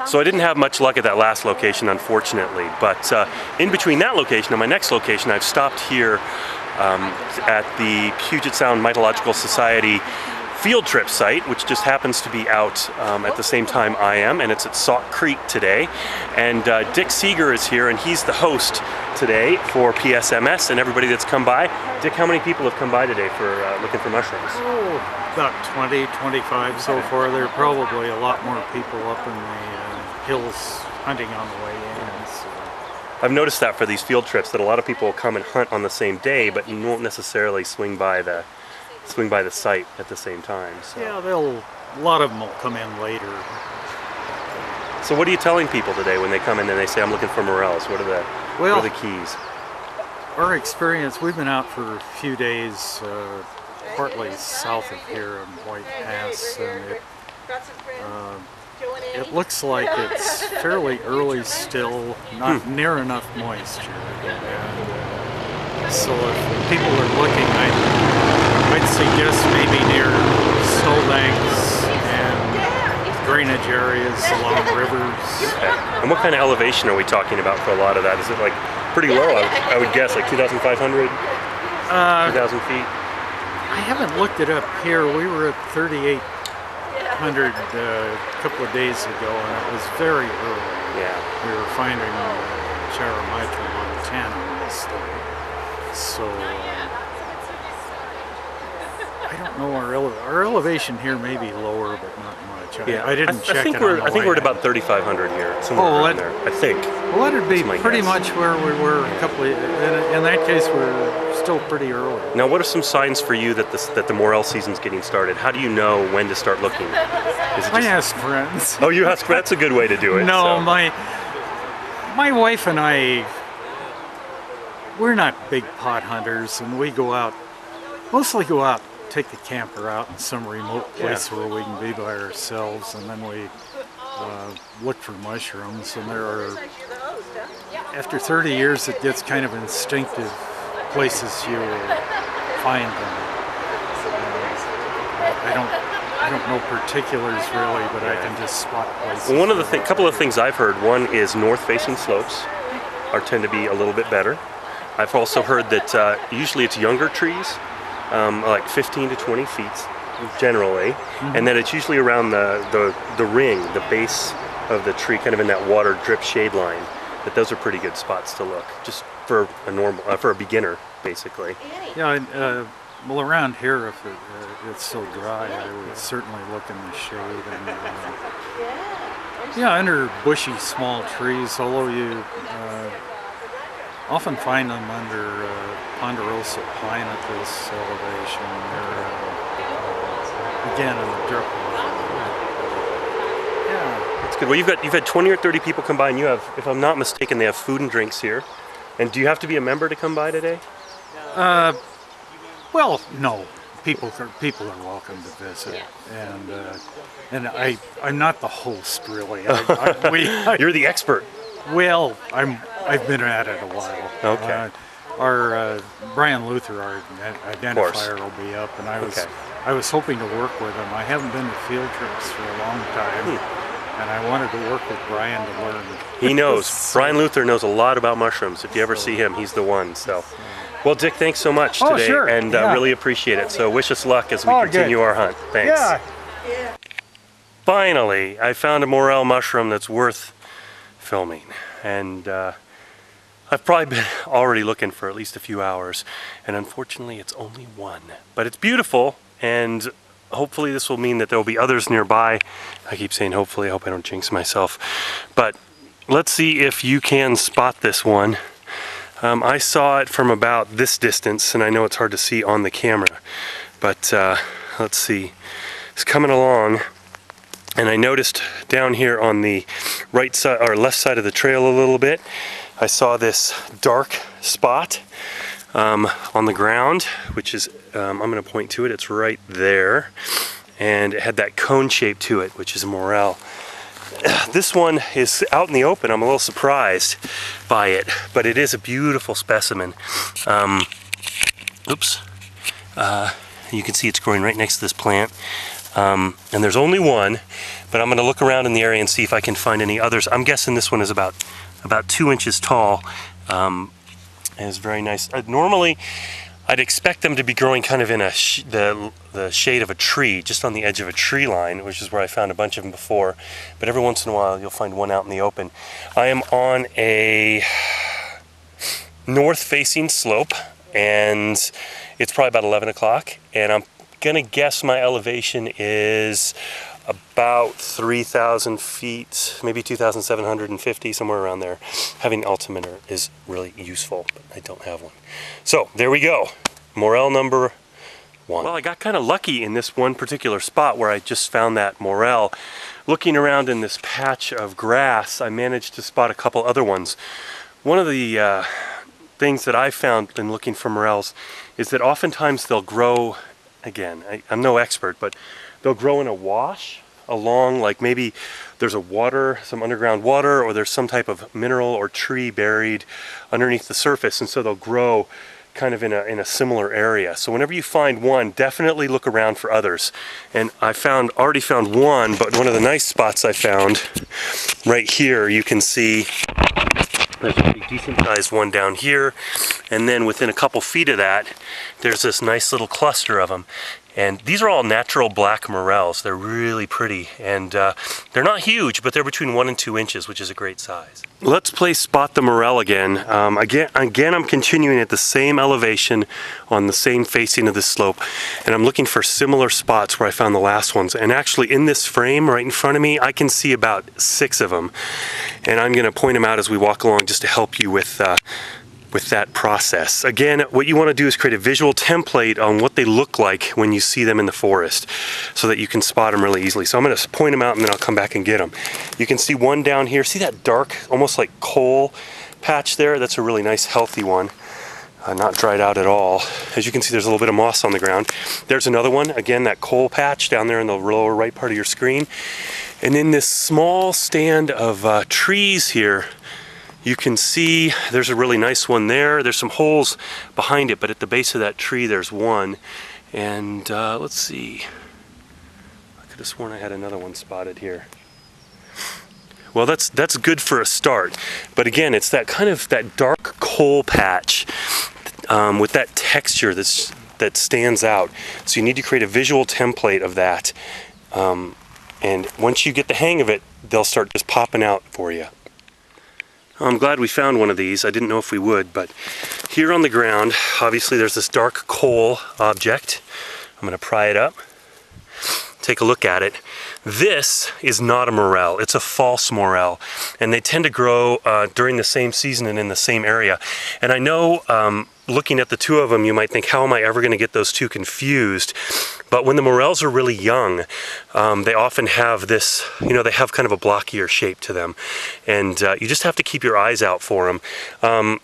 So I didn't have much luck at that last location, unfortunately, but in between that location and my next location, I've stopped here at the Puget Sound Mycological Society field trip site, which just happens to be out at the same time I am, and it's at Sauk Creek today. And Dick Seger is here, and he's the host today for PSMS and everybody that's come by. Dick, how many people have come by today for looking for mushrooms? Oh, about 20, 25 so far. There are probably a lot more people up in the hills hunting on the way in. So. I've noticed that for these field trips, that a lot of people will come and hunt on the same day, but you won't necessarily swing by the site at the same time. So. Yeah, a lot of them will come in later. So what are you telling people today when they come in and they say, I'm looking for morels? What are the keys? Our experience, we've been out for a few days, partly south of here in White Pass, and it looks like it's fairly early still, not near enough moisture. And, so if people are looking, I'd suggest maybe near snowbanks and drainage areas along rivers. Okay. And what kind of elevation are we talking about for a lot of that? Is it like pretty low? I would guess like 2,500, 2,000 feet? I haven't looked it up here. We were at 3,800 a couple of days ago, and it was very early. Yeah. We were finding Charamitra, Montana mostly. So I don't know, our elevation here may be lower, but not much. Yeah. I didn't check it. I think we're at about 3,500 here, somewhere around there. I think. Well, that'd be pretty much where we were a couple of, in that case, we're still pretty early. Now, what are some signs for you that the morel season's getting started? How do you know when to start looking? I ask friends. Oh, you ask friends? That's a good way to do it. No, so. my wife and I, we're not big pot hunters, and we mostly go out, take the camper out in some remote place where we can be by ourselves, and then we look for mushrooms. And there are, after 30 years, it gets kind of instinctive places you will find them. I don't know particulars really, but I can just spot places. Well, couple of things I've heard. One is north-facing slopes tend to be a little bit better. I've also heard that usually it's younger trees, like 15 to 20 feet generally, and that it's usually around the ring, the base of the tree, kind of in that water drip shade line. But those are pretty good spots to look, just for a beginner, basically. Yeah, well, around here, if it's so dry, I would certainly look in the shade. And under bushy small trees, although you often find them under ponderosa pine at this elevation. They're again in the drip line. Yeah, that's good. Well, you've had 20 or 30 people come by, and you have, if I'm not mistaken, they have food and drinks here. And do you have to be a member to come by today? Well, no. People are welcome to visit, and I'm not the host really. You're the expert. Well, I've been at it a while. Okay. Our Brian Luther, our identifier, will be up, and I was hoping to work with him. I haven't been to field trips for a long time, and I wanted to work with Brian to learn. He knows. Brian Luther knows a lot about mushrooms. If you ever see him, he's the one. So, well, Dick, thanks so much today, and really appreciate it. So, wish us luck as we continue our hunt. Thanks. Yeah. Finally, I found a morel mushroom that's worth filming, and I've probably been already looking for at least a few hours, and unfortunately it's only one, but it's beautiful, and hopefully this will mean that there will be others nearby. I keep saying hopefully, I hope I don't jinx myself, but let's see if you can spot this one. I saw it from about this distance, and I know it's hard to see on the camera, but let's see. It's coming along. And I noticed down here on the right side or left side of the trail a little bit, I saw this dark spot on the ground, which is, I'm going to point to it, it's right there. And it had that cone shape to it, which is a morel. This one is out in the open. I'm a little surprised by it, but it is a beautiful specimen. Oops. You can see it's growing right next to this plant. And there's only one, but I'm going to look around in the area and see if I can find any others. I'm guessing this one is about 2 inches tall. And it's very nice. Normally, I'd expect them to be growing kind of in the shade of a tree, just on the edge of a tree line, which is where I found a bunch of them before. But every once in a while, you'll find one out in the open. I am on a north-facing slope, and it's probably about 11 o'clock, and I'm gonna guess my elevation is about 3,000 feet, maybe 2,750, somewhere around there. Having an altimeter is really useful, but I don't have one. So there we go, Morel number 1. Well, I got kind of lucky in this one particular spot where I just found that Morel. Looking around in this patch of grass, I managed to spot a couple other ones. One of the things that I found in looking for Morels is that oftentimes they'll grow, again, I'm no expert, but they'll grow in a wash along, like maybe there's some underground water, or there's some type of mineral or tree buried underneath the surface, and so they'll grow kind of in a similar area. So whenever you find one, definitely look around for others. And I already found one, but one of the nice spots I found right here, you can see there's a pretty decent sized one down here, and then within a couple feet of that, there's this nice little cluster of them. And these are all natural black morels. They're really pretty, and they're not huge, but they're between 1 and 2 inches, which is a great size. Let's play Spot the Morel again. Again, I'm continuing at the same elevation on the same facing of the slope, and I'm looking for similar spots where I found the last ones. And actually, in this frame right in front of me, I can see about 6 of them, and I'm going to point them out as we walk along just to help you with that process. Again, what you want to do is create a visual template on what they look like when you see them in the forest, so that you can spot them really easily. So I'm going to point them out, and then I'll come back and get them. You can see one down here. See that dark, almost like coal patch there? That's a really nice, healthy one. Not dried out at all. As you can see, there's a little bit of moss on the ground. There's another one, again, that coal patch down there in the lower right part of your screen. And in this small stand of trees here, you can see there's a really nice one there. There's some holes behind it, but at the base of that tree there's one. And let's see. I could have sworn I had another one spotted here. Well, that's good for a start. But again, it's that kind of that dark coal patch with that texture that stands out. So you need to create a visual template of that. And once you get the hang of it, they'll start just popping out for you. I'm glad we found one of these. I didn't know if we would, but here on the ground, obviously there's this dark coal object. I'm going to pry it up, take a look at it. This is not a morel, it's a false morel, and they tend to grow during the same season and in the same area. And I know, looking at the two of them, you might think, how am I ever going to get those two confused? But when the morels are really young, they often have this, they have kind of a blockier shape to them. And you just have to keep your eyes out for them.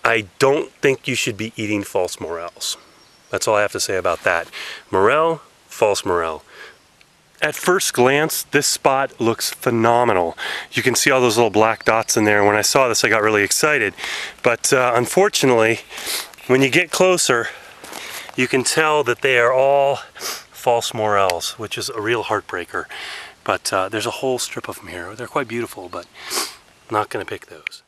I don't think you should be eating false morels. That's all I have to say about that. Morel, false morel. At first glance, this spot looks phenomenal. You can see all those little black dots in there. When I saw this, I got really excited. But unfortunately, when you get closer, you can tell that they are all false morels, which is a real heartbreaker. But there's a whole strip of them here. They're quite beautiful, but I'm not going to pick those.